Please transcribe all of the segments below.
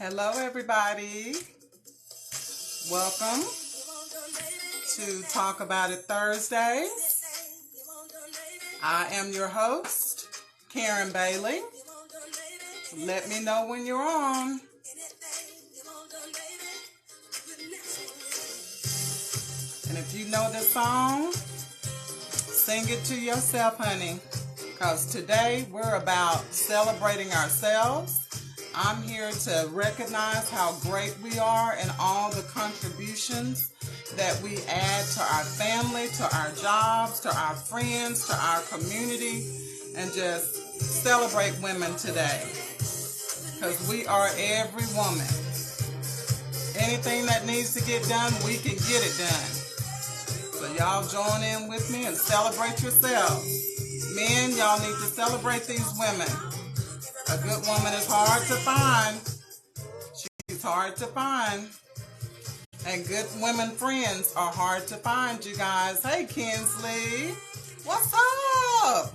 Hello, everybody. Welcome to Talk About It Thursdays. I am your host, Karen Bailey. Let me know when you're on. And if you know this song, sing it to yourself, honey. Because today we're about celebrating ourselves. I'm here to recognize how great we are and all the contributions that we add to our family, to our jobs, to our friends, to our community, and just celebrate women today. Because we are every woman. Anything that needs to get done, we can get it done. So y'all join in with me and celebrate yourselves. Men, y'all need to celebrate these women. A good woman is hard to find. She's hard to find. And good women friends are hard to find, you guys. Hey, Kinsley. What's up?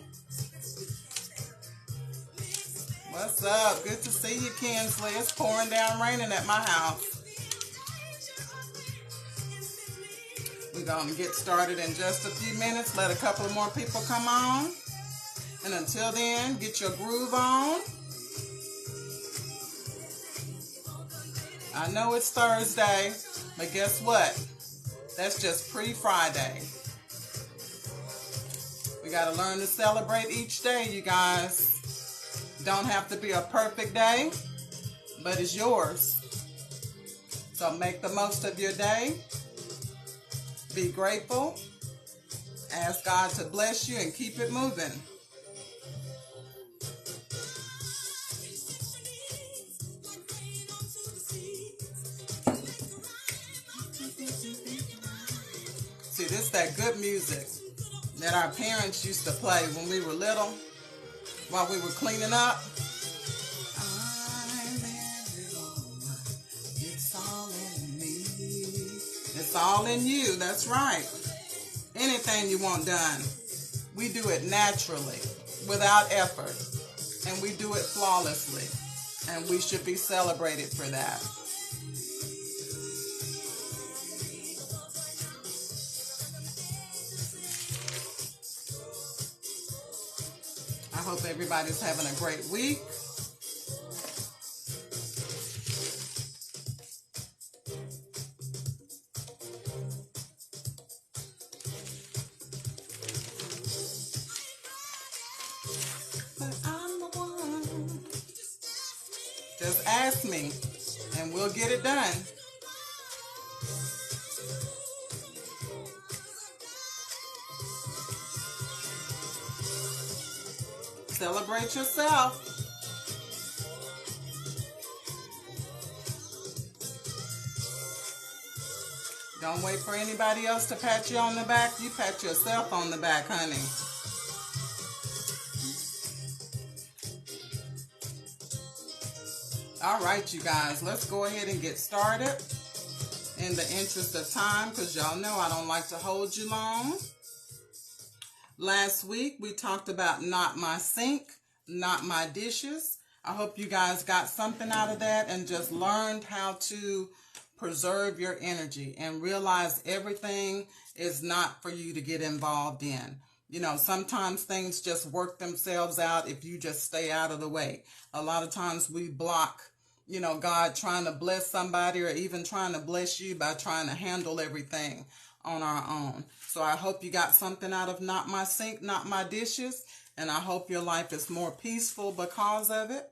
What's up? Good to see you, Kinsley. It's pouring down raining at my house. We're going to get started in just a few minutes. Let a couple of more people come on. And until then, get your groove on. I know it's Thursday, but guess what? That's just pre-Friday. We got to learn to celebrate each day, you guys. Don't have to be a perfect day, but it's yours. So make the most of your day. Be grateful. Ask God to bless you and keep it moving. See, this is that good music that our parents used to play when we were little, while we were cleaning up. It's all in me. It's all in you, that's right. Anything you want done, we do it naturally, without effort, and we do it flawlessly, and we should be celebrated for that. I hope everybody's having a great week. But I'm the one. Just ask me, and we'll get it done. Celebrate yourself. Don't wait for anybody else to pat you on the back. You pat yourself on the back, honey. All right, you guys, let's go ahead and get started in the interest of time, because y'all know I don't like to hold you long. Last week, we talked about not my sink, not my dishes. I hope you guys got something out of that and just learned how to preserve your energy and realize everything is not for you to get involved in. You know, sometimes things just work themselves out if you just stay out of the way. A lot of times we block, you know, God trying to bless somebody or even trying to bless you by trying to handle everything on our own. So I hope you got something out of not my sink, not my dishes, and I hope your life is more peaceful because of it.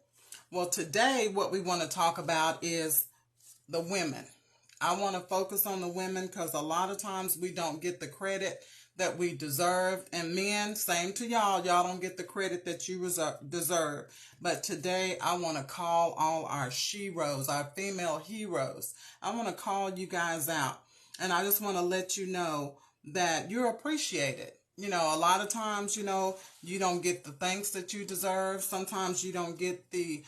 Well, today what we want to talk about is the women. I want to focus on the women because a lot of times we don't get the credit that we deserve. And men, same to y'all. Y'all don't get the credit that you deserve. But today I want to call all our she-roes, our female heroes. I want to call you guys out. And I just want to let you know that you're appreciated. You know, a lot of times, you know, you don't get the thanks that you deserve. Sometimes you don't get the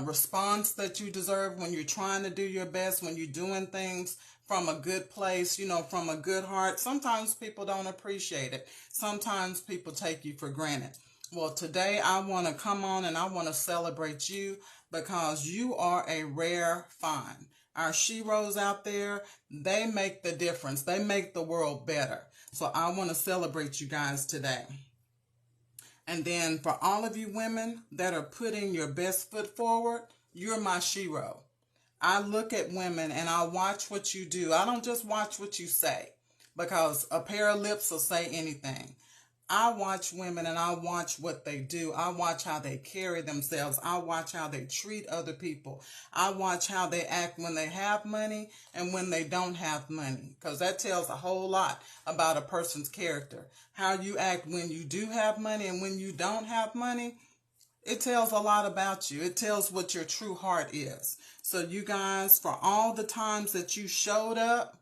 response that you deserve when you're trying to do your best, when you're doing things from a good place, you know, from a good heart. Sometimes people don't appreciate it. Sometimes people take you for granted. Well, today I want to come on and I want to celebrate you because you are a rare find. Our she-ros out there, they make the difference. They make the world better. So I want to celebrate you guys today. And then for all of you women that are putting your best foot forward, you're my she-ro. I look at women and I watch what you do. I don't just watch what you say because a pair of lips will say anything. I watch women and I watch what they do. I watch how they carry themselves. I watch how they treat other people. I watch how they act when they have money and when they don't have money, because that tells a whole lot about a person's character. How you act when you do have money and when you don't have money, it tells a lot about you. It tells what your true heart is. So you guys, for all the times that you showed up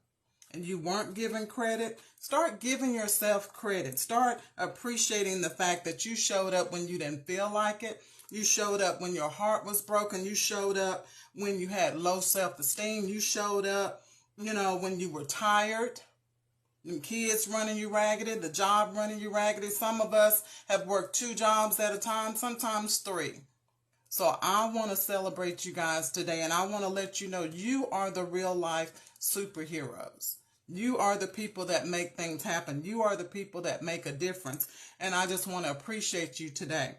and you weren't given credit, start giving yourself credit. Start appreciating the fact that you showed up when you didn't feel like it. You showed up when your heart was broken. You showed up when you had low self-esteem. You showed up, when you were tired. The kids running you raggedy, the job running you raggedy. Some of us have worked 2 jobs at a time, sometimes 3. So I want to celebrate you guys today, and I want to let you know you are the real life superheroes. You are the people that make things happen. You are the people that make a difference, and I just want to appreciate you today.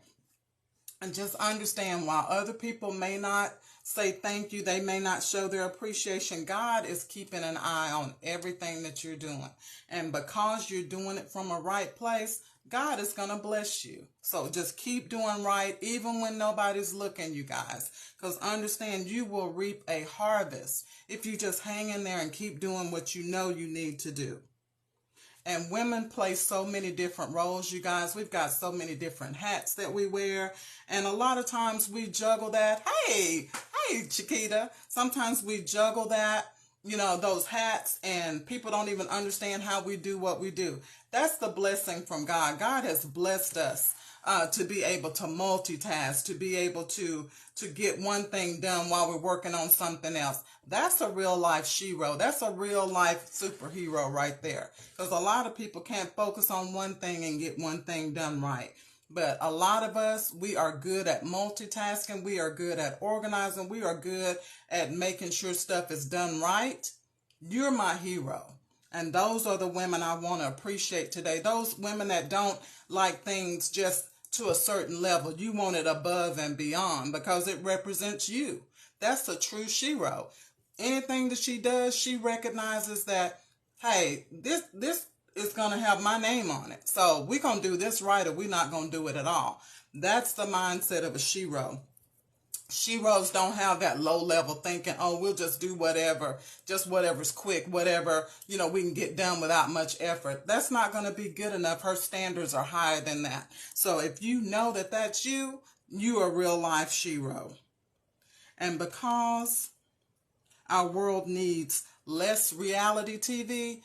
And just understand, while other people may not say thank you, they may not show their appreciation, God is keeping an eye on everything that you're doing. And because you're doing it from a right place, God is going to bless you. So just keep doing right, even when nobody's looking, you guys. Because understand, you will reap a harvest if you just hang in there and keep doing what you know you need to do. And women play so many different roles, you guys. We've got so many different hats that we wear. And a lot of times we juggle that. Hey, Chiquita. Sometimes we juggle that, those hats, and people don't even understand how we do what we do. That's the blessing from God. God has blessed us to be able to multitask, to be able to get one thing done while we're working on something else. That's a real life she-ro. That's a real life superhero right there. Because a lot of people can't focus on one thing and get one thing done right. But a lot of us, we are good at multitasking. We are good at organizing. We are good at making sure stuff is done right. You're my hero. And those are the women I want to appreciate today. Those women that don't like things just to a certain level. You want it above and beyond because it represents you. That's a true she-ro. Anything that she does, she recognizes that, hey, this is going to have my name on it. So we're going to do this right, or we're not going to do it at all. That's the mindset of a she-ro. She-ros don't have that low-level thinking, oh, we'll just do whatever, just whatever's quick, whatever, we can get done without much effort. That's not going to be good enough. Her standards are higher than that. So if you know that that's you, you are real-life she-ro. And because our world needs less reality TV,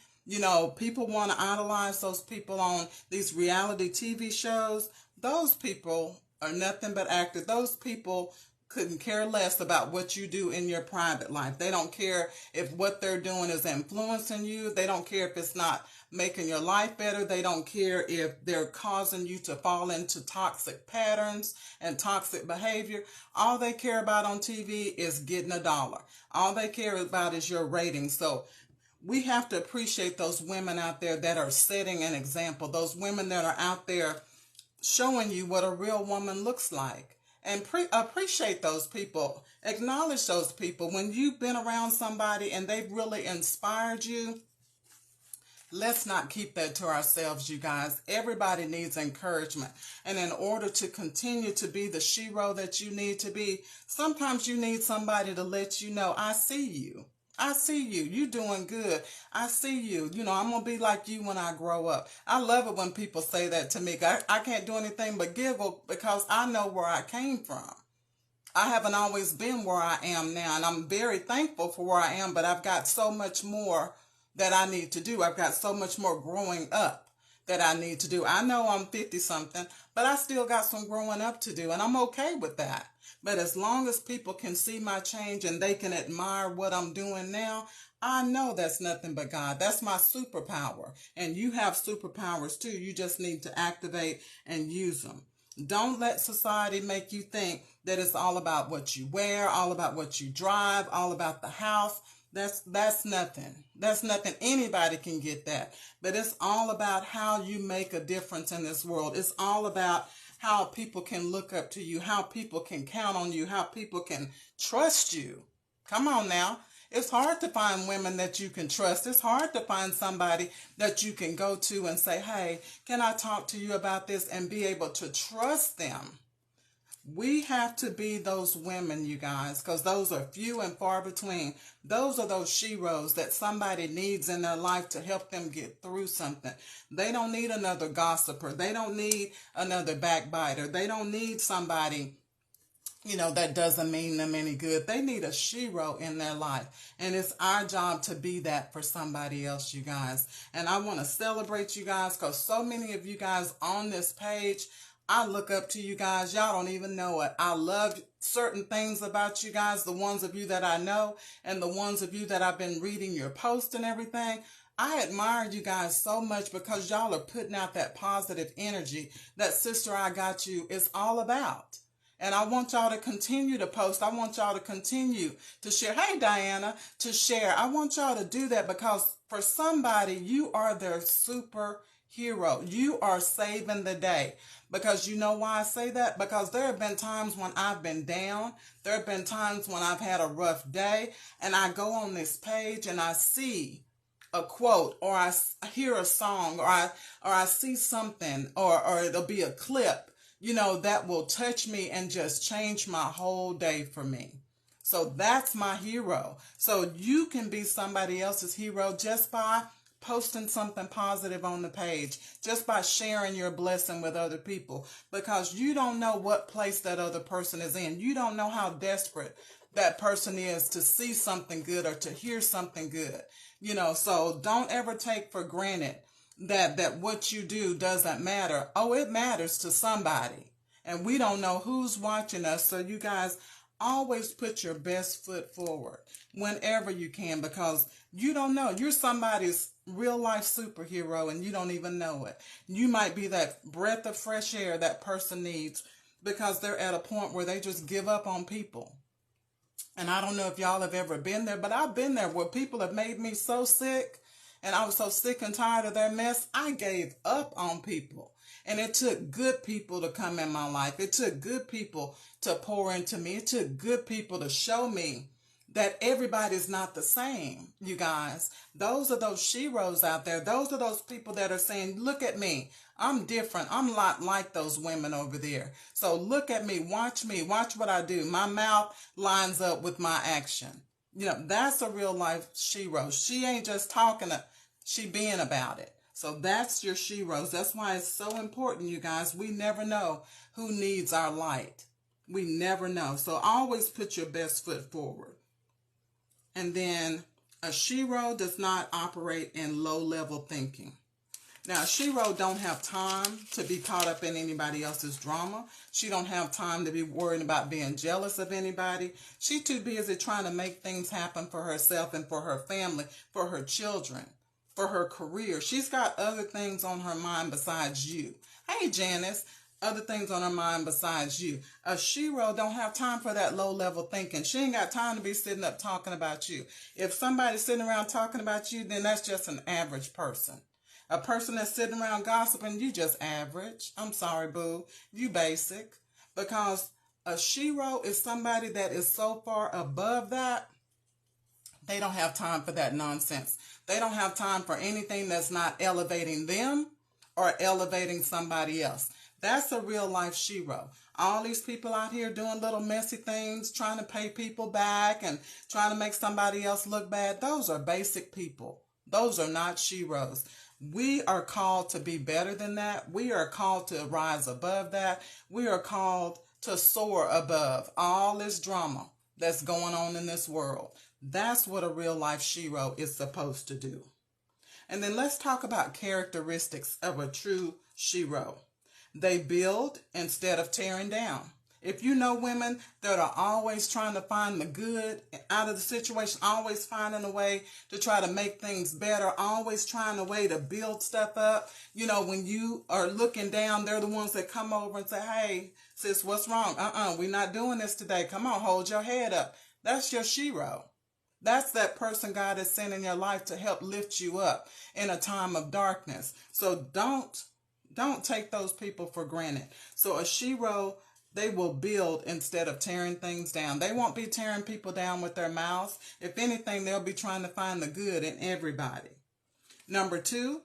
people want to idolize those people on these reality TV shows. Those people are nothing but actors. Those people couldn't care less about what you do in your private life. They don't care if what they're doing is influencing you. They don't care if it's not making your life better. They don't care if they're causing you to fall into toxic patterns and toxic behavior. All they care about on TV is getting $1. All they care about is your ratings. So we have to appreciate those women out there that are setting an example. Those women that are out there showing you what a real woman looks like. And appreciate those people. Acknowledge those people. When you've been around somebody and they've really inspired you, let's not keep that to ourselves, you guys. Everybody needs encouragement. And in order to continue to be the she-ro that you need to be, sometimes you need somebody to let you know, I see you. I see you. You doing good. I see you. I'm going to be like you when I grow up. I love it when people say that to me. I can't do anything but giggle because I know where I came from. I haven't always been where I am now, and I'm very thankful for where I am, but I've got so much more that I need to do. I've got so much more growing up that I need to do. I know I'm 50-something, but I still got some growing up to do, and I'm okay with that. But as long as people can see my change and they can admire what I'm doing now, I know that's nothing but God. That's my superpower. And you have superpowers too. You just need to activate and use them. Don't let society make you think that it's all about what you wear, all about what you drive, all about the house. That's nothing. That's nothing. Anybody can get that. But it's all about how you make a difference in this world. It's all about how people can look up to you, how people can count on you, how people can trust you. Come on now. It's hard to find women that you can trust. It's hard to find somebody that you can go to and say, hey, can I talk to you about this, and be able to trust them. We have to be those women, you guys, because those are few and far between. Those are those she-roes that somebody needs in their life to help them get through something. They don't need another gossiper. They don't need another backbiter. They don't need somebody, that doesn't mean them any good. They need a she-ro in their life. And it's our job to be that for somebody else, you guys. And I want to celebrate you guys, because so many of you guys on this page, I look up to you guys. Y'all don't even know it. I love certain things about you guys, the ones of you that I know and the ones of you that I've been reading your posts and everything. I admire you guys so much, because y'all are putting out that positive energy that Sister I Got You is all about. And I want y'all to continue to post. I want y'all to continue to share. Hey, Diana, to share. I want y'all to do that, because for somebody, you are their superhero. You are saving the day. Because you know why I say that? Because there have been times when I've been down. There have been times when I've had a rough day, and I go on this page and I see a quote, or I hear a song, or I see something, or it'll be a clip, that will touch me and just change my whole day for me. So that's my hero. So you can be somebody else's hero just by posting something positive on the page, just by sharing your blessing with other people, because you don't know what place that other person is in. You don't know how desperate that person is to see something good or to hear something good. So don't ever take for granted that what you do doesn't matter. Oh, it matters to somebody. And we don't know who's watching us. So you guys always put your best foot forward whenever you can, because you don't know. You're somebody's real life superhero and you don't even know it. You might be that breath of fresh air that person needs, because they're at a point where they just give up on people. And I don't know if y'all have ever been there, but I've been there, where people have made me so sick, and I was so sick and tired of their mess, I gave up on people. And it took good people to come in my life. It took good people to pour into me. It took good people to show me that everybody's not the same, you guys. Those are those she-roes out there. Those are those people that are saying, look at me. I'm different. I'm a lot like those women over there. So look at me. Watch what I do. My mouth lines up with my action. That's a real life she-ro. She ain't just talking, she being about it. So that's your she-roes. That's why it's so important, you guys. We never know who needs our light. We never know. So always put your best foot forward. And then a she-ro does not operate in low-level thinking. Now, a she-ro don't have time to be caught up in anybody else's drama. She don't have time to be worried about being jealous of anybody. She's too busy trying to make things happen for herself and for her family, for her children, for her career. She's got other things on her mind besides you. Hey, Janice. Other things on her mind besides you. A she-ro don't have time for that low-level thinking. She ain't got time to be sitting up talking about you. If somebody's sitting around talking about you, then that's just an average person. A person that's sitting around gossiping, you just average. I'm sorry, boo. You basic. Because a she-ro is somebody that is so far above that, they don't have time for that nonsense. They don't have time for anything that's not elevating them or elevating somebody else. That's a real life she-ro. All these people out here doing little messy things, trying to pay people back and trying to make somebody else look bad. Those are basic people. Those are not she-ros. We are called to be better than that. We are called to rise above that. We are called to soar above all this drama that's going on in this world. That's what a real life she-ro is supposed to do. And then let's talk about characteristics of a true she-ro. They build instead of tearing down. If you know women that are always trying to find the good out of the situation, always finding a way to try to make things better, always trying a way to build stuff up, when you are looking down, they're the ones that come over and say, hey, sis, what's wrong? We're not doing this today. Come on, hold your head up. That's your she-ro. That's that person God has sent in your life to help lift you up in a time of darkness. So don't take those people for granted. So a she-ro, they will build instead of tearing things down. They won't be tearing people down with their mouths. If anything, they'll be trying to find the good in everybody. Number 2,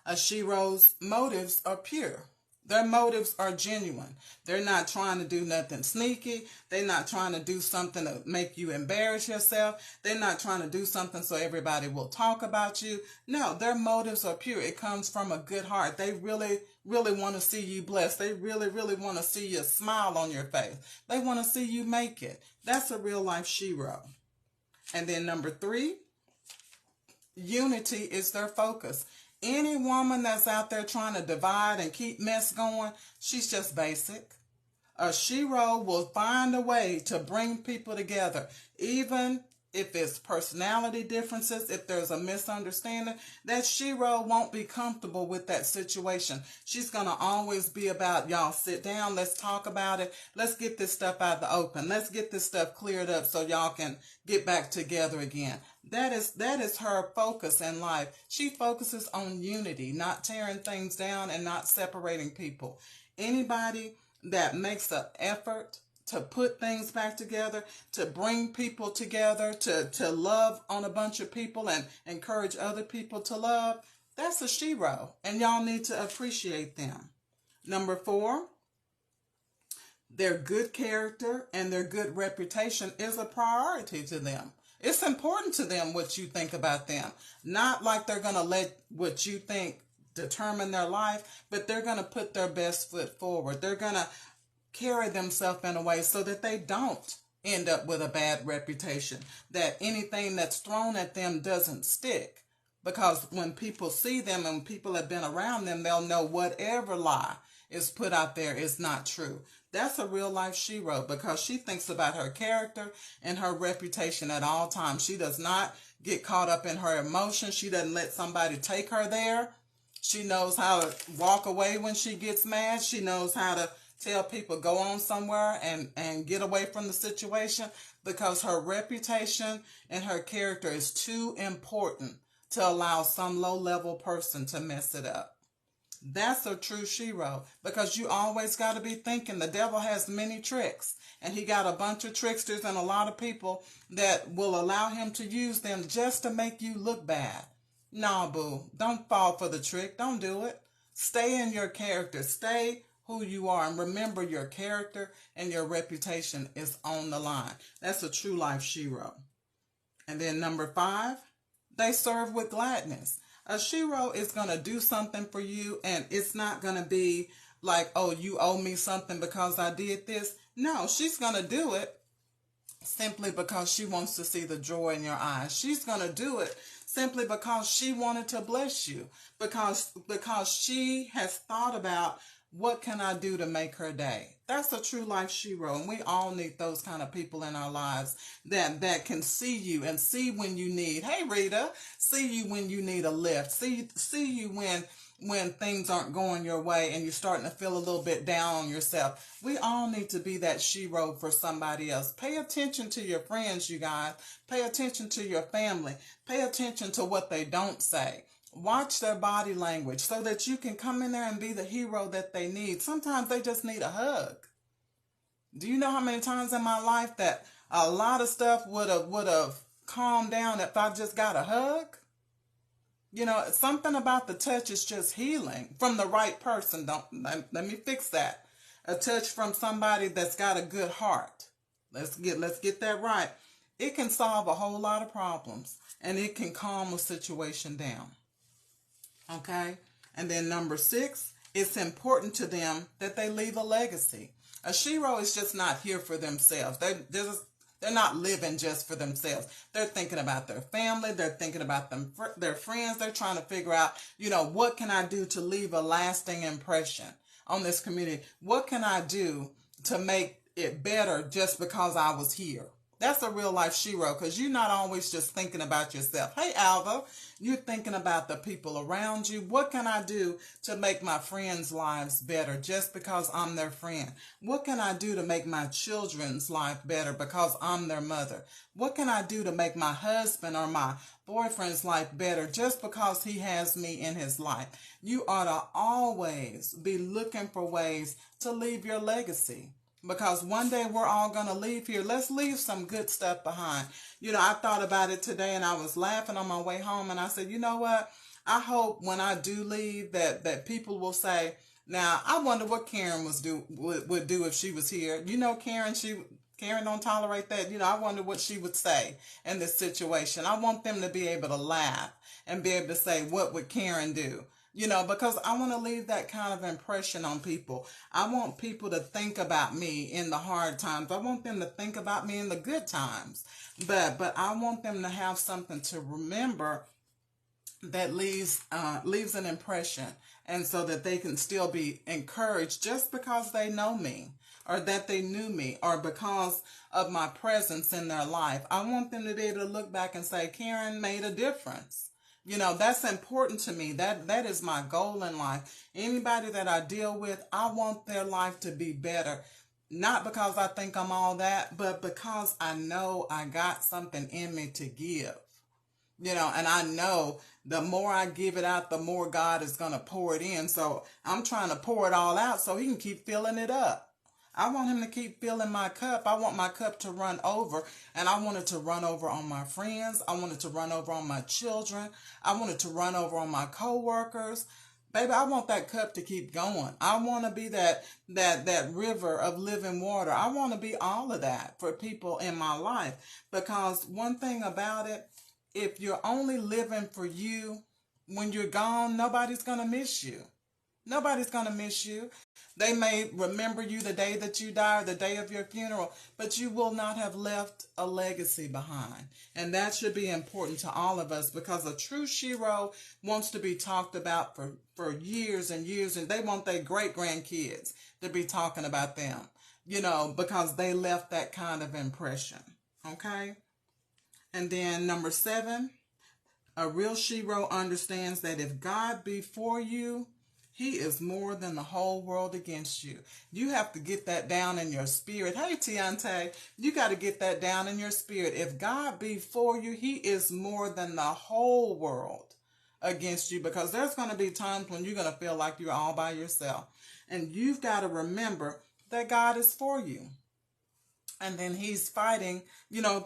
a she-ro's motives are pure. Their motives are genuine. They're not trying to do nothing sneaky. They're not trying to do something to make you embarrass yourself. They're not trying to do something so everybody will talk about you. No, their motives are pure. It comes from a good heart. They really, really want to see you blessed. They really, really want to see you smile on your face. They want to see you make it. That's a real life she-ro. And then number 3, unity is their focus. Any woman that's out there trying to divide and keep mess going, she's just basic. A she-ro will find a way to bring people together, even if it's personality differences, if there's a misunderstanding. That she-ro won't be comfortable with that situation. She's going to always be about, y'all sit down, let's talk about it, let's get this stuff out of the open, let's get this stuff cleared up so y'all can get back together again. That is her focus in life. She focuses on unity, not tearing things down and not separating people. Anybody that makes an effort to put things back together, to bring people together, to love on a bunch of people and encourage other people to love, that's a she-ro, and y'all need to appreciate them. Number 4, their good character and their good reputation is a priority to them. It's important to them what you think about them. Not like they're going to let what you think determine their life, but they're going to put their best foot forward. They're going to carry themselves in a way so that they don't end up with a bad reputation, that anything that's thrown at them doesn't stick. Because when people see them and people have been around them, they'll know whatever lie is put out there is not true. That's a real life she-ro, because she thinks about her character and her reputation at all times. She does not get caught up in her emotions. She doesn't let somebody take her there. She knows how to walk away when she gets mad. She knows how to tell people go on somewhere and get away from the situation, because her reputation and her character is too important to allow some low-level person to mess it up. That's a true she-ro, because you always got to be thinking the devil has many tricks, and he got a bunch of tricksters and a lot of people that will allow him to use them just to make you look bad. Nah, boo, don't fall for the trick. Don't do it. Stay in your character. Stay who you are, and remember your character and your reputation is on the line. That's a true life she-ro. And then number 5, they serve with gladness. A she-ro is going to do something for you, and it's not going to be like, oh, you owe me something because I did this. No, she's going to do it simply because she wants to see the joy in your eyes. She's going to do it simply because she wanted to bless you, because she has thought about, what can I do to make her day? That's a true life she-ro, and we all need those kind of people in our lives that can see you and see when you need, hey Rita, see you when you need a lift, see you when things aren't going your way and you're starting to feel a little bit down on yourself. We all need to be that she-ro for somebody else. Pay attention to your friends, you guys. Pay attention to your family. Pay attention to what they don't say. Watch their body language so that you can come in there and be the hero that they need. Sometimes they just need a hug. Do you know how many times in my life that a lot of stuff would have calmed down if I just got a hug? You know, something about the touch is just healing from the right person. Let me fix that. A touch from somebody that's got a good heart. Let's get that right. It can solve a whole lot of problems, and it can calm a situation down. Okay? And then number 6, it's important to them that they leave a legacy. A she-ro is just not here for themselves. They're not living just for themselves. They're thinking about their family. They're thinking about their friends. They're trying to figure out, what can I do to leave a lasting impression on this community? What can I do to make it better just because I was here. That's a real life shero, because you're not always just thinking about yourself. Hey, Alva, you're thinking about the people around you. What can I do to make my friends' lives better just because I'm their friend? What can I do to make my children's life better because I'm their mother? What can I do to make my husband or my boyfriend's life better just because he has me in his life? You ought to always be looking for ways to leave your legacy. Because one day we're all going to leave here. Let's leave some good stuff behind. I thought about it today and I was laughing on my way home, and I said, you know what? I hope when I do leave that people will say, now, I wonder what Karen would do if she was here. Karen don't tolerate that. I wonder what she would say in this situation. I want them to be able to laugh and be able to say, what would Karen do? Because I want to leave that kind of impression on people. I want people to think about me in the hard times. I want them to think about me in the good times. But I want them to have something to remember that leaves an impression, and so that they can still be encouraged just because they know me, or that they knew me, or because of my presence in their life. I want them to be able to look back and say, Karen made a difference. That's important to me. That is my goal in life. Anybody that I deal with, I want their life to be better. Not because I think I'm all that, but because I know I got something in me to give. And I know the more I give it out, the more God is going to pour it in. So I'm trying to pour it all out so he can keep filling it up. I want him to keep filling my cup. I want my cup to run over, and I want it to run over on my friends. I want it to run over on my children. I want it to run over on my coworkers. Baby, I want that cup to keep going. I want to be that river of living water. I want to be all of that for people in my life, because one thing about it, if you're only living for you, when you're gone, nobody's going to miss you. Nobody's going to miss you. They may remember you the day that you die, or the day of your funeral, but you will not have left a legacy behind. And that should be important to all of us, because a true shero wants to be talked about for years and years, and they want their great-grandkids to be talking about them, because they left that kind of impression. Okay? And then number 7, a real shero understands that if God be for you, he is more than the whole world against you. You have to get that down in your spirit. Hey, Tiante, you got to get that down in your spirit. If God be for you, he is more than the whole world against you, because there's going to be times when you're going to feel like you're all by yourself. And you've got to remember that God is for you. And then he's fighting,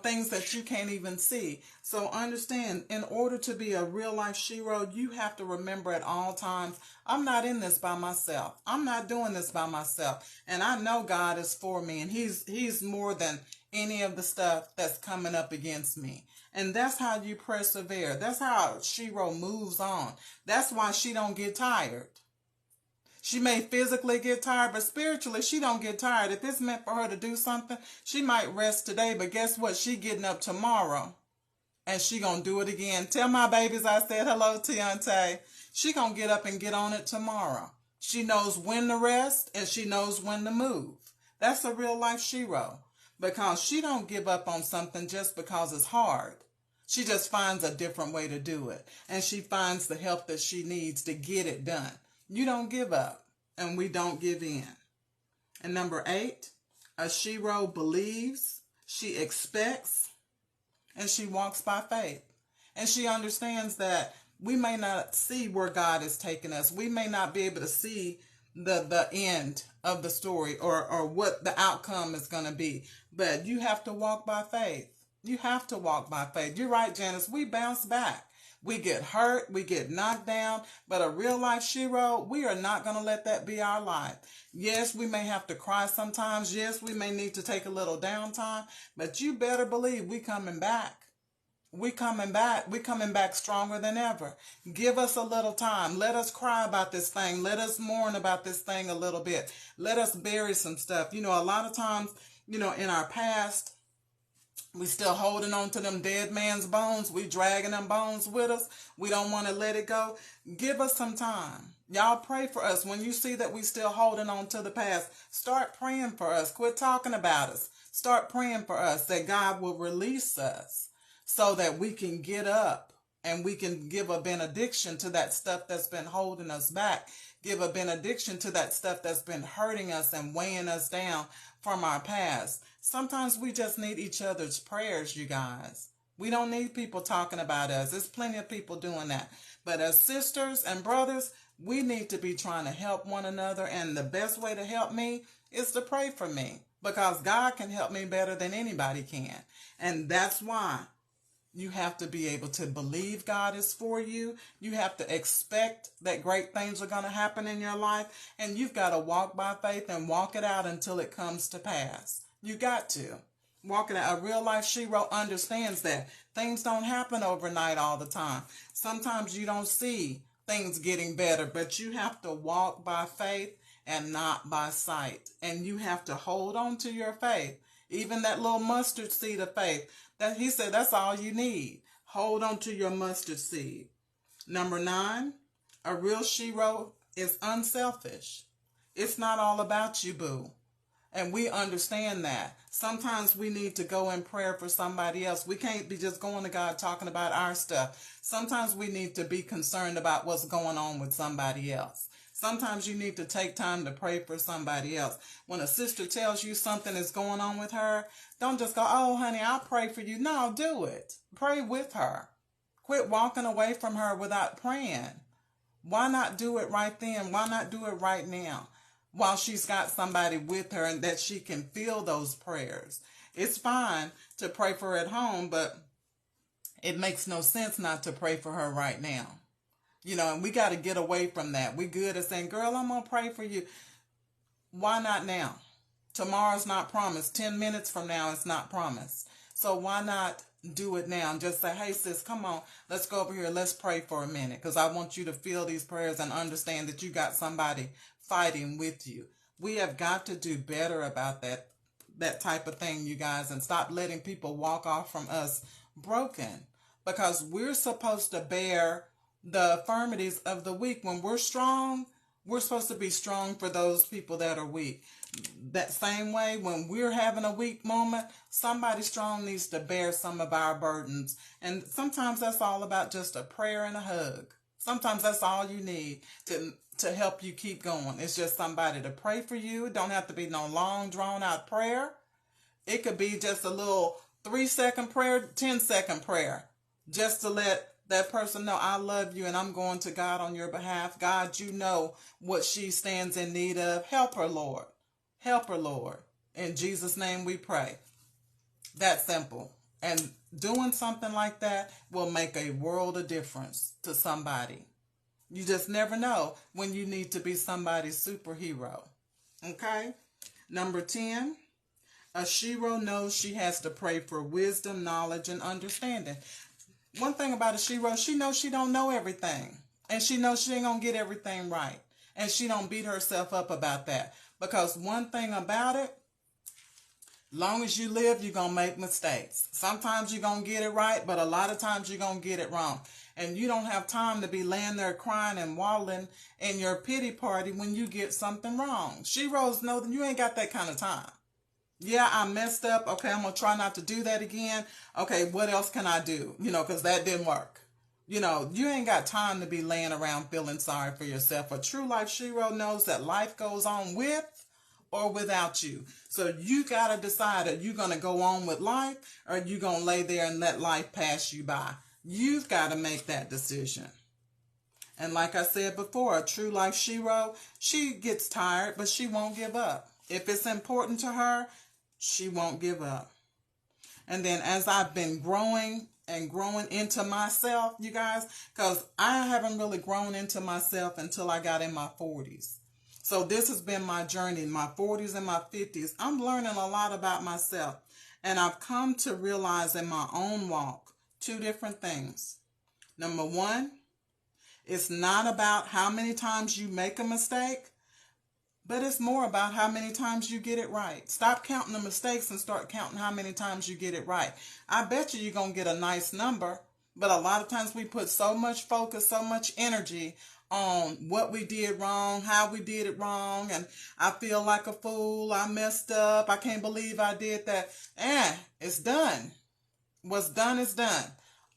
things that you can't even see. So understand, in order to be a real life shero, you have to remember at all times, I'm not in this by myself. I'm not doing this by myself. And I know God is for me, and he's more than any of the stuff that's coming up against me. And that's how you persevere. That's how a shero moves on. That's why she don't get tired. She may physically get tired, but spiritually, she don't get tired. If it's meant for her to do something, she might rest today, but guess what? She getting up tomorrow, and she gonna do it again. Tell my babies I said hello, Tiante. She gonna get up and get on it tomorrow. She knows when to rest, and she knows when to move. That's a real life shero, because she don't give up on something just because it's hard. She just finds a different way to do it, and she finds the help that she needs to get it done. You don't give up, and we don't give in. And number 8, a shero believes, she expects, and she walks by faith. And she understands that we may not see where God is taking us. We may not be able to see the end of the story or what the outcome is going to be. But you have to walk by faith. You have to walk by faith. You're right, Janice. We bounce back. We get hurt, we get knocked down, but a real life shero, we are not going to let that be our life. Yes, we may have to cry sometimes. Yes, we may need to take a little downtime, but you better believe we coming back. We coming back. We coming back stronger than ever. Give us a little time. Let us cry about this thing. Let us mourn about this thing a little bit. Let us bury some stuff. A lot of times, in our past, We still holding on to them dead man's bones. We dragging them bones with us. We don't want to let it go. Give us some time. Y'all pray for us. When you see that we still holding on to the past, start praying for us. Quit talking about us. Start praying for us that God will release us so that we can get up and we can give a benediction to that stuff that's been holding us back. Give a benediction to that stuff that's been hurting us and weighing us down from our past. Sometimes we just need each other's prayers, you guys. We don't need people talking about us. There's plenty of people doing that. But as sisters and brothers, we need to be trying to help one another. And the best way to help me is to pray for me, because God can help me better than anybody can. And that's why you have to be able to believe God is for you. You have to expect that great things are going to happen in your life. And you've got to walk by faith and walk it out until it comes to pass. You got to walk it out. A real life she-ro understands that things don't happen overnight all the time. Sometimes you don't see things getting better, but you have to walk by faith and not by sight. And you have to hold on to your faith. Even that little mustard seed of faith, that he said that's all you need. Hold on to your mustard seed. Number 9, a real she-ro is unselfish. It's not all about you, boo. And we understand that. Sometimes we need to go in prayer for somebody else. We can't be just going to God talking about our stuff. Sometimes we need to be concerned about what's going on with somebody else. Sometimes you need to take time to pray for somebody else. When a sister tells you something is going on with her, don't just go, oh, honey, I'll pray for you. No, do it. Pray with her. Quit walking away from her without praying. Why not do it right then? Why not do it right now? While she's got somebody with her and that she can feel those prayers. It's fine to pray for her at home, but it makes no sense not to pray for her right now. You know, and we got to get away from that. We good at saying, girl, I'm going to pray for you. Why not now? Tomorrow's not promised. 10 minutes from now, it's not promised. So why not do it now and just say, hey, sis, come on, let's go over here. Let's pray for a minute, because I want you to feel these prayers and understand that you got somebody fighting with you. We have got to do better about that type of thing, you guys, and stop letting people walk off from us broken, because we're supposed to bear the infirmities of the weak. When we're strong, we're supposed to be strong for those people that are weak. That same way, when we're having a weak moment, somebody strong needs to bear some of our burdens. And sometimes that's all about just a prayer and a hug. Sometimes that's all you need to help you keep going. It's just somebody to pray for you. It don't have to be no long, drawn-out prayer. It could be just a little 3-second prayer, 10-second prayer, just to let that person know, I love you and I'm going to God on your behalf. God, you know what she stands in need of. Help her, Lord. Help her, Lord. In Jesus' name we pray. That simple. And doing something like that will make a world of difference to somebody. You just never know when you need to be somebody's superhero. Okay? Number 10, a she-ro knows she has to pray for wisdom, knowledge, and understanding. One thing about a she-ro, she knows she don't know everything. And she knows she ain't going to get everything right. And she don't beat herself up about that. Because one thing about it, long as you live, you're going to make mistakes. Sometimes you're going to get it right, but a lot of times you're going to get it wrong. And you don't have time to be laying there crying and waddling in your pity party when you get something wrong. She-ros know that you ain't got that kind of time. Yeah, I messed up. Okay, I'm going to try not to do that again. Okay, what else can I do? You know, because that didn't work. You know, you ain't got time to be laying around feeling sorry for yourself. A true life she-ro knows that life goes on with or without you. So you got to decide, are you going to go on with life, or are you going to lay there and let life pass you by? You've got to make that decision. And like I said before, a true life she-ro, she gets tired, but she won't give up. If it's important to her, she won't give up. And then as I've been growing and growing into myself, you guys, because I haven't really grown into myself until I got in my 40s. So this has been my journey, my 40s and my 50s. I'm learning a lot about myself. And I've come to realize in my own walk 2 different things. Number 1, it's not about how many times you make a mistake, But it's more about how many times you get it right. Stop counting the mistakes and start counting how many times you get it right. I bet you're going to get a nice number, but a lot of times we put so much focus, so much energy on what we did wrong, how we did it wrong, and I feel like a fool, I messed up, I can't believe I did that. It's done. What's done is done.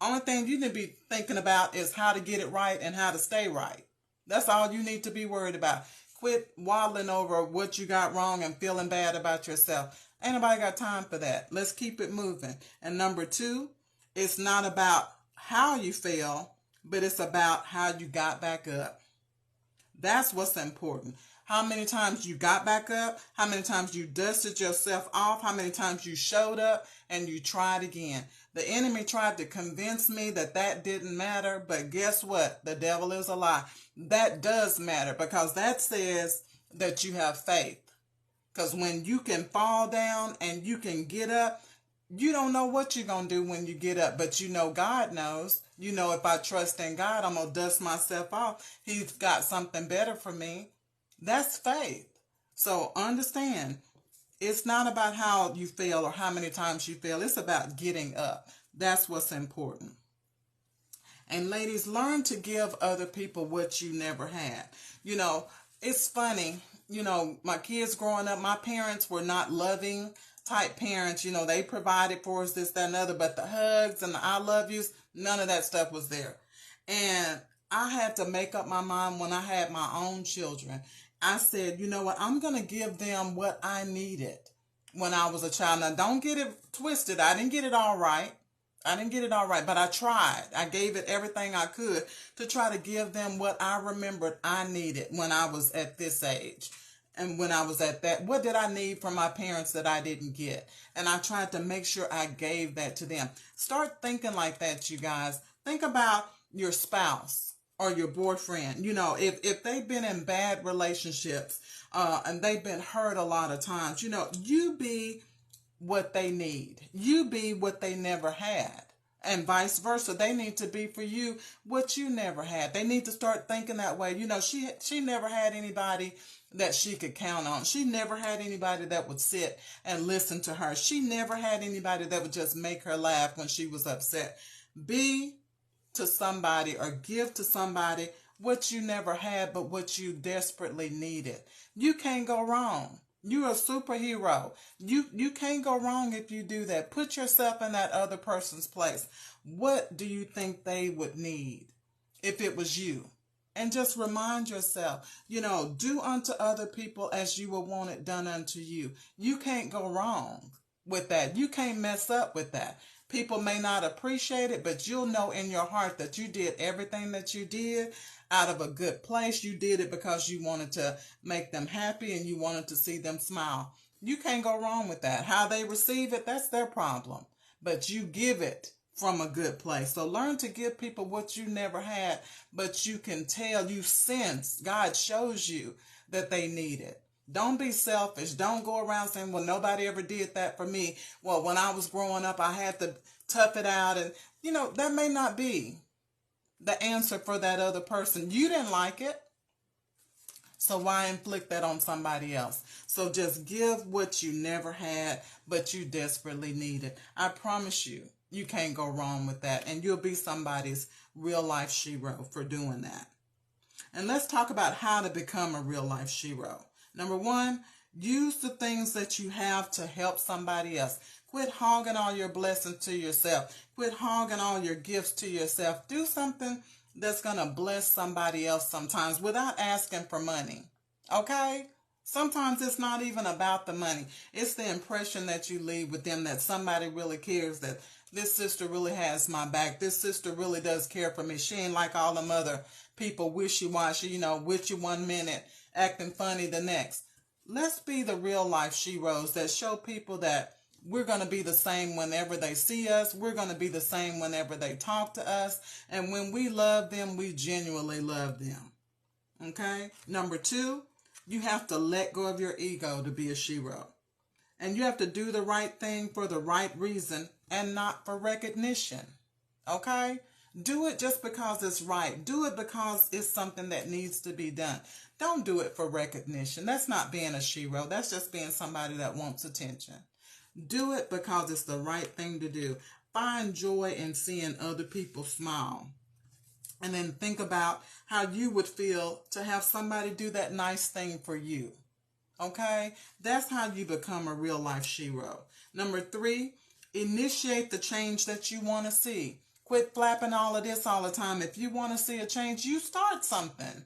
Only thing you need to be thinking about is how to get it right and how to stay right. That's all you need to be worried about. Quit waddling over what you got wrong and feeling bad about yourself. Ain't nobody got time for that. Let's keep it moving. And number 2, it's not about how you fell, but it's about how you got back up. That's what's important. How many times you got back up, how many times you dusted yourself off, how many times you showed up and you tried again. The enemy tried to convince me that that didn't matter, but guess what? The devil is a lie. That does matter, because that says that you have faith. Because when you can fall down and you can get up, you don't know what you're going to do when you get up, but you know God knows. You know, if I trust in God, I'm going to dust myself off. He's got something better for me. That's faith. So understand, it's not about how you fail or how many times you fail. It's about getting up. That's what's important. And ladies, learn to give other people what you never had. You know, it's funny. You know, my kids growing up, my parents were not loving type parents. You know, they provided for us this, that, and other, but the hugs and the I love yous, none of that stuff was there. And I had to make up my mind when I had my own children. I said, you know what, I'm going to give them what I needed when I was a child. Now, don't get it twisted. I didn't get it all right. But I tried. I gave it everything I could to try to give them what I remembered I needed when I was at this age. And when I was at that, what did I need from my parents that I didn't get? And I tried to make sure I gave that to them. Start thinking like that, you guys. Think about your spouse or your boyfriend. You know, if they've been in bad relationships and they've been hurt a lot of times, you know, you be what they need. You be what they never had. And vice versa. They need to be for you what you never had. They need to start thinking that way. You know, she never had anybody that she could count on. She never had anybody that would sit and listen to her. She never had anybody that would just make her laugh when she was upset. Be to somebody or give to somebody what you never had, but what you desperately needed. You can't go wrong. You're a superhero. You can't go wrong if you do that. Put yourself in that other person's place. What do you think they would need if it was you? And just remind yourself, you know, do unto other people as you would want it done unto you. You can't go wrong with that. You can't mess up with that. People may not appreciate it, but you'll know in your heart that you did everything that you did out of a good place. You did it because you wanted to make them happy and you wanted to see them smile. You can't go wrong with that. How they receive it, that's their problem. But you give it from a good place. So learn to give people what you never had, but you can tell, you sense, God shows you that they need it. Don't be selfish. Don't go around saying, well, nobody ever did that for me. Well, when I was growing up, I had to tough it out. And, you know, that may not be the answer for that other person. You didn't like it. So why inflict that on somebody else? So just give what you never had, but you desperately needed. I promise you, you can't go wrong with that. And you'll be somebody's real life she-ro for doing that. And let's talk about how to become a real life she-ro. Number 1, use the things that you have to help somebody else. Quit hogging all your blessings to yourself. Quit hogging all your gifts to yourself. Do something that's going to bless somebody else sometimes without asking for money. Okay? Sometimes it's not even about the money. It's the impression that you leave with them that somebody really cares, that this sister really has my back. This sister really does care for me. She ain't like all them other people wishy-washy, you know, with you one minute, acting funny the next. Let's be the real life she-ros that show people that we're going to be the same whenever they see us. We're going to be the same whenever they talk to us. And when we love them, we genuinely love them. Okay? Number 2, you have to let go of your ego to be a she-ro. And you have to do the right thing for the right reason and not for recognition. Okay? Do it just because it's right. Do it because it's something that needs to be done. Don't do it for recognition. That's not being a she-ro. That's just being somebody that wants attention. Do it because it's the right thing to do. Find joy in seeing other people smile. And then think about how you would feel to have somebody do that nice thing for you. Okay? That's how you become a real life she-ro. Number 3, initiate the change that you want to see. Quit flapping all of this all the time. If you want to see a change, you start something.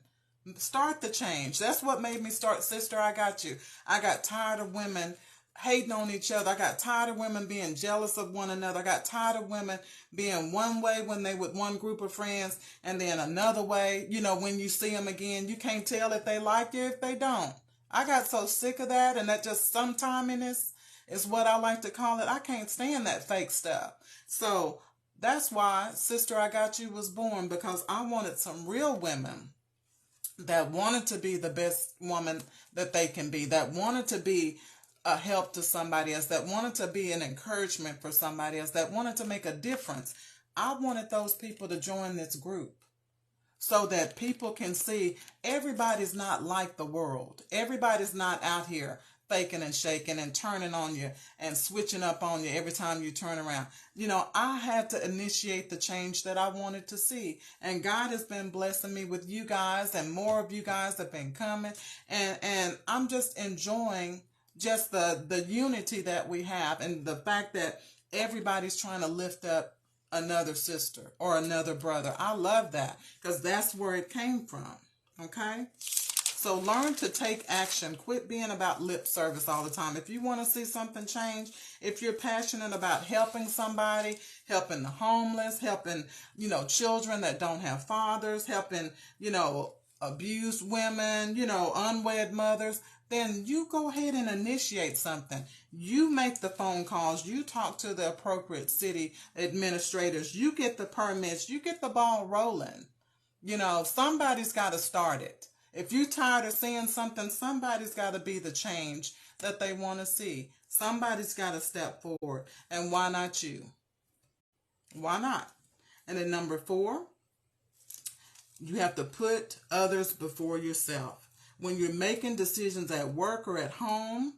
Start the change. That's what made me start Sister I Got You. I got tired of women hating on each other. I got tired of women being jealous of one another. I got tired of women being one way when they with one group of friends and then another way. You know, when you see them again, you can't tell if they like you, if they don't. I got so sick of that, and that just sometiminess is what I like to call it. I can't stand that fake stuff. So that's why Sister I Got You was born, because I wanted some real women that wanted to be the best woman that they can be, that wanted to be a help to somebody else, that wanted to be an encouragement for somebody else, that wanted to make a difference. I wanted those people to join this group so that people can see everybody's not like the world. Everybody's not out here faking and shaking and turning on you and switching up on you every time you turn around. You know, I had to initiate the change that I wanted to see. And God has been blessing me with you guys, and more of you guys have been coming. And I'm just enjoying just the unity that we have, and the fact that everybody's trying to lift up another sister or another brother. I love that, because that's where it came from. Okay? So learn to take action. Quit being about lip service all the time. If you want to see something change, if you're passionate about helping somebody, helping the homeless, helping, children that don't have fathers, helping, abused women, unwed mothers, then you go ahead and initiate something. You make the phone calls. You talk to the appropriate city administrators. You get the permits. You get the ball rolling. Somebody's got to start it. If you're tired of seeing something, somebody's got to be the change that they want to see. Somebody's got to step forward. And why not you? Why not? And then number 4, you have to put others before yourself. When you're making decisions at work or at home,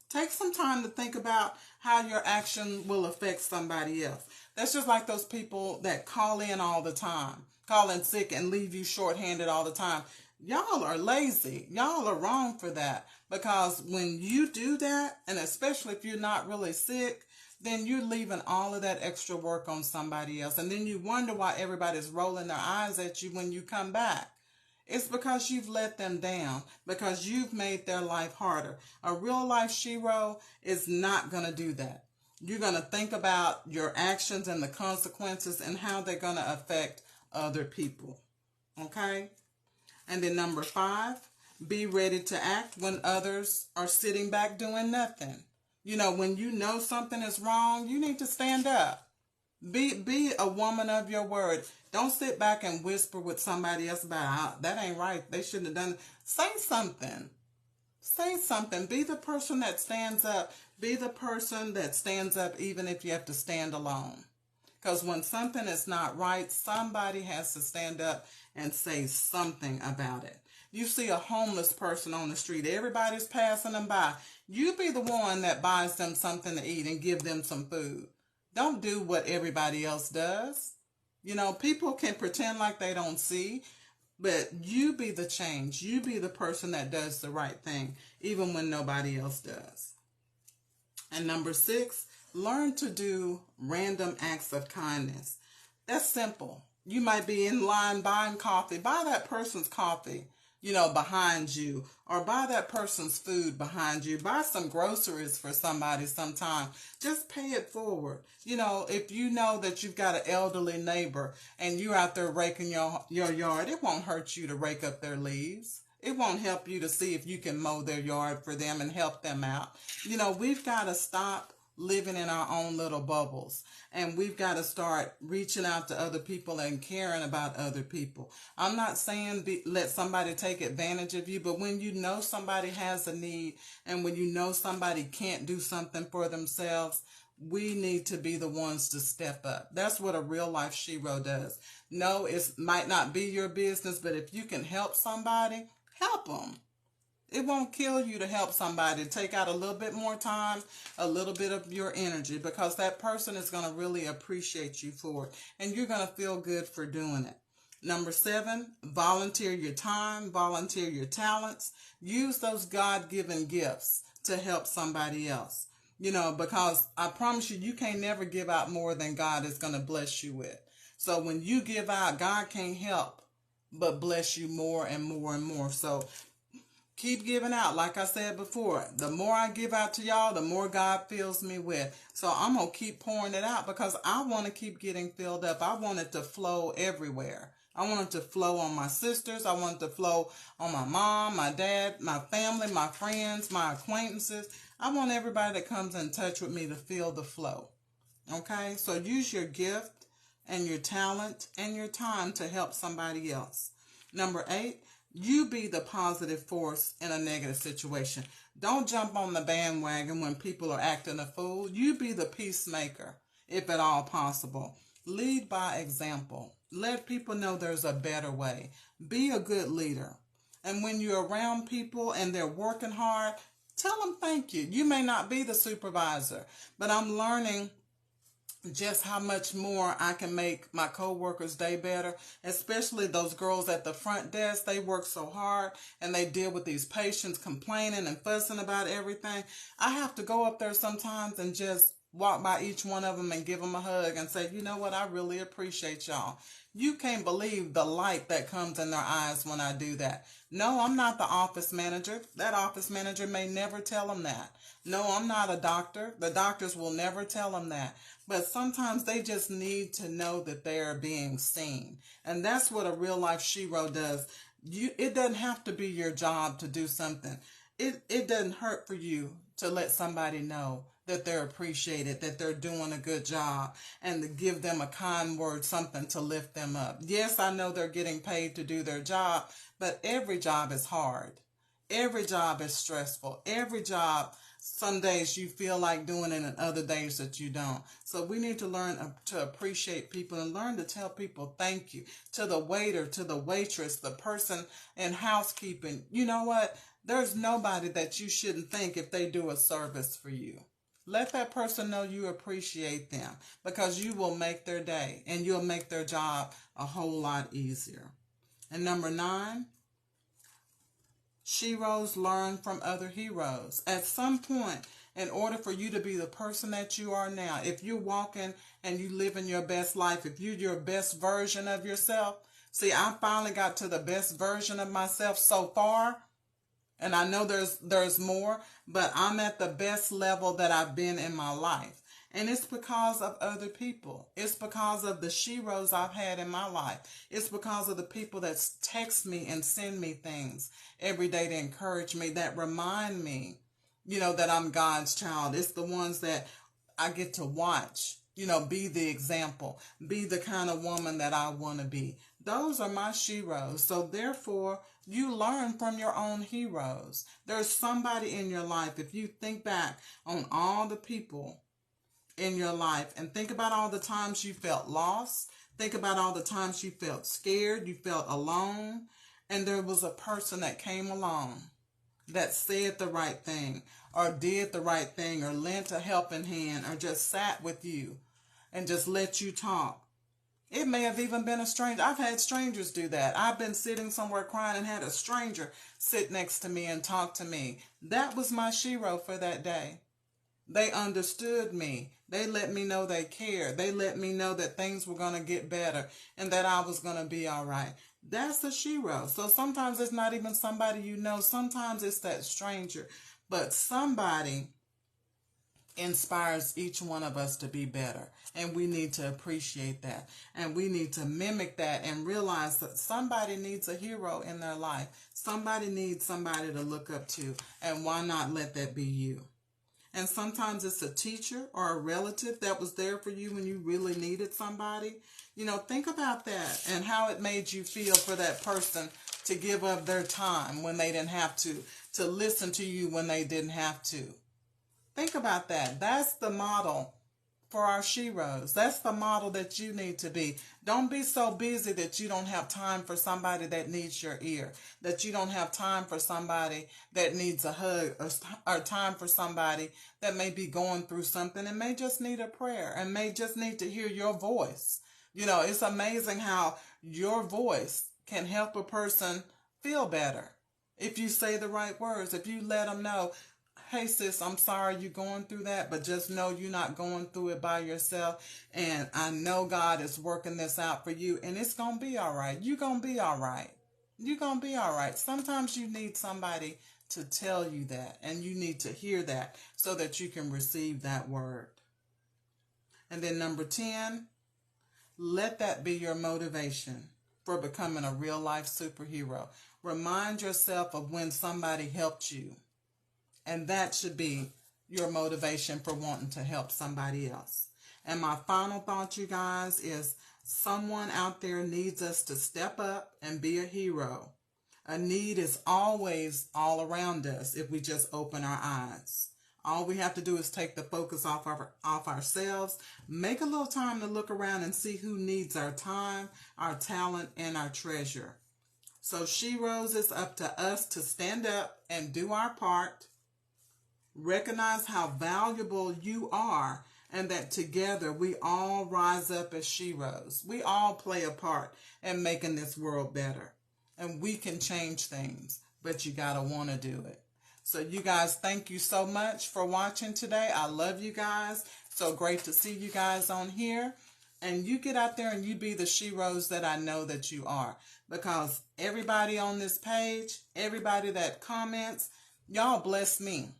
take some time to think about how your action will affect somebody else. That's just like those people that call in all the time, call in sick and leave you shorthanded all the time. Y'all are lazy. Y'all are wrong for that, because when you do that, and especially if you're not really sick, then you're leaving all of that extra work on somebody else. And then you wonder why everybody's rolling their eyes at you when you come back. It's because you've let them down, because you've made their life harder. A real life she-ro is not going to do that. You're going to think about your actions and the consequences and how they're going to affect other people. Okay? And then number 5, be ready to act when others are sitting back doing nothing. When you know something is wrong, you need to stand up. Be a woman of your word. Don't sit back and whisper with somebody else about, that ain't right, they shouldn't have done it. Say something. Say something. Be the person that stands up. Be the person that stands up even if you have to stand alone. Because when something is not right, somebody has to stand up and say something about it. You see a homeless person on the street, everybody's passing them by. You be the one that buys them something to eat and give them some food. Don't do what everybody else does. People can pretend like they don't see, but you be the change. You be the person that does the right thing, even when nobody else does. And number 6, learn to do random acts of kindness. That's simple. You might be in line buying coffee. Buy that person's coffee, behind you, or buy that person's food behind you. Buy some groceries for somebody sometime. Just pay it forward. If you know that you've got an elderly neighbor and you're out there raking your yard, it won't hurt you to rake up their leaves. It won't help you to see if you can mow their yard for them and help them out. We've got to stop living in our own little bubbles, and we've got to start reaching out to other people and caring about other people. I'm not saying let somebody take advantage of you, but when you know somebody has a need, and when you know somebody can't do something for themselves, we need to be the ones to step up. That's what a real life shero does. No, it might not be your business, but if you can help somebody, help them. It won't kill you to help somebody. Take out a little bit more time, a little bit of your energy, because that person is going to really appreciate you for it. And you're going to feel good for doing it. Number 7, volunteer your time, volunteer your talents. Use those God-given gifts to help somebody else. Because I promise you, you can't never give out more than God is going to bless you with. So when you give out, God can't help but bless you more and more and more. So keep giving out. Like I said before, the more I give out to y'all, the more God fills me with. So I'm going to keep pouring it out because I want to keep getting filled up. I want it to flow everywhere. I want it to flow on my sisters. I want it to flow on my mom, my dad, my family, my friends, my acquaintances. I want everybody that comes in touch with me to feel the flow. Okay? So use your gift and your talent and your time to help somebody else. Number 8, you be the positive force in a negative situation. Don't jump on the bandwagon when people are acting a fool. You be the peacemaker, if at all possible. Lead by example. Let people know there's a better way. Be a good leader. And when you're around people and they're working hard, tell them thank you. You may not be the supervisor, but I'm learning just how much more I can make my coworkers' day better, especially those girls at the front desk. They work so hard and they deal with these patients complaining and fussing about everything. I have to go up there sometimes and just walk by each one of them and give them a hug and say, you know what, I really appreciate y'all. You can't believe the light that comes in their eyes when I do that. No, I'm not the office manager. That office manager may never tell them that. No, I'm not a doctor. The doctors will never tell them that. But sometimes they just need to know that they are being seen. And that's what a real life shero does. It doesn't have to be your job to do something. It doesn't hurt for you to let somebody know that they're appreciated, that they're doing a good job, and to give them a kind word, something to lift them up. Yes, I know they're getting paid to do their job, but every job is hard. Every job is stressful. Every job, some days you feel like doing it and other days that you don't. So we need to learn to appreciate people and learn to tell people thank you. To the waiter, to the waitress, the person in housekeeping. You know what? There's nobody that you shouldn't thank if they do a service for you. Let that person know you appreciate them, because you will make their day and you'll make their job a whole lot easier. And number 9, sheroes learn from other heroes. At some point, in order for you to be the person that you are now, if you're walking and you living your best life, if you're your best version of yourself, see, I finally got to the best version of myself so far. And I know there's more, but I'm at the best level that I've been in my life. And it's because of other people. It's because of the sheroes I've had in my life. It's because of the people that text me and send me things every day to encourage me, that remind me, that I'm God's child. It's the ones that I get to watch, be the example, be the kind of woman that I want to be. Those are my sheroes. So therefore, you learn from your own heroes. There's somebody in your life. If you think back on all the people in your life and think about all the times you felt lost, think about all the times you felt scared, you felt alone, and there was a person that came along that said the right thing or did the right thing or lent a helping hand or just sat with you and just let you talk. It may have even been a stranger. I've had strangers do that. I've been sitting somewhere crying and had a stranger sit next to me and talk to me. That was my shero for that day. They understood me. They let me know they cared. They let me know that things were going to get better and that I was going to be all right. That's a shero. So sometimes it's not even somebody you know. Sometimes it's that stranger. But somebody inspires each one of us to be better. And we need to appreciate that. And we need to mimic that and realize that somebody needs a hero in their life. Somebody needs somebody to look up to. And why not let that be you? And sometimes it's a teacher or a relative that was there for you when you really needed somebody. Think about that and how it made you feel for that person to give up their time when they didn't have to listen to you when they didn't have to. Think about that. That's the model for our She-roes. That's the model that you need to be. Don't be so busy that you don't have time for somebody that needs your ear, that you don't have time for somebody that needs a hug, or time for somebody that may be going through something and may just need a prayer and may just need to hear your voice. You know, it's amazing how your voice can help a person feel better if you say the right words, if you let them know, hey sis, I'm sorry you're going through that, but just know you're not going through it by yourself. And I know God is working this out for you, and it's going to be all right. You're going to be all right. You're going to be all right. Sometimes you need somebody to tell you that, and you need to hear that so that you can receive that word. And then number 10, let that be your motivation for becoming a real life superhero. Remind yourself of when somebody helped you. And that should be your motivation for wanting to help somebody else. And my final thought, you guys, is someone out there needs us to step up and be a hero. A need is always all around us if we just open our eyes. All we have to do is take the focus off ourselves, make a little time to look around and see who needs our time, our talent, and our treasure. So She-roes, it's up to us to stand up and do our part. Recognize how valuable you are, and that together we all rise up as She-roes. We all play a part in making this world better. And we can change things, but you got to want to do it. So you guys, thank you so much for watching today. I love you guys. So great to see you guys on here. And you get out there and you be the She-roes that I know that you are. Because everybody on this page, everybody that comments, y'all bless me.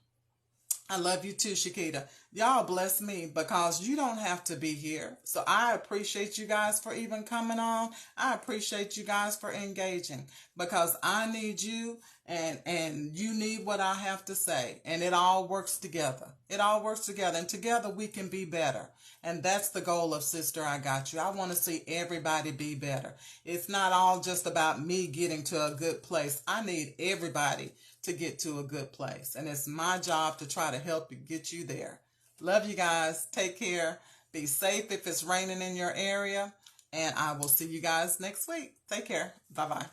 I love you too, Shakita. Y'all bless me because you don't have to be here. So I appreciate you guys for even coming on. I appreciate you guys for engaging because I need you and you need what I have to say. And it all works together. It all works together. And together we can be better. And that's the goal of Sister I Got You. I want to see everybody be better. It's not all just about me getting to a good place. I need everybody to get to a good place. And it's my job to try to help you get you there. Love you guys. Take care. Be safe if it's raining in your area. And I will see you guys next week. Take care. Bye-bye.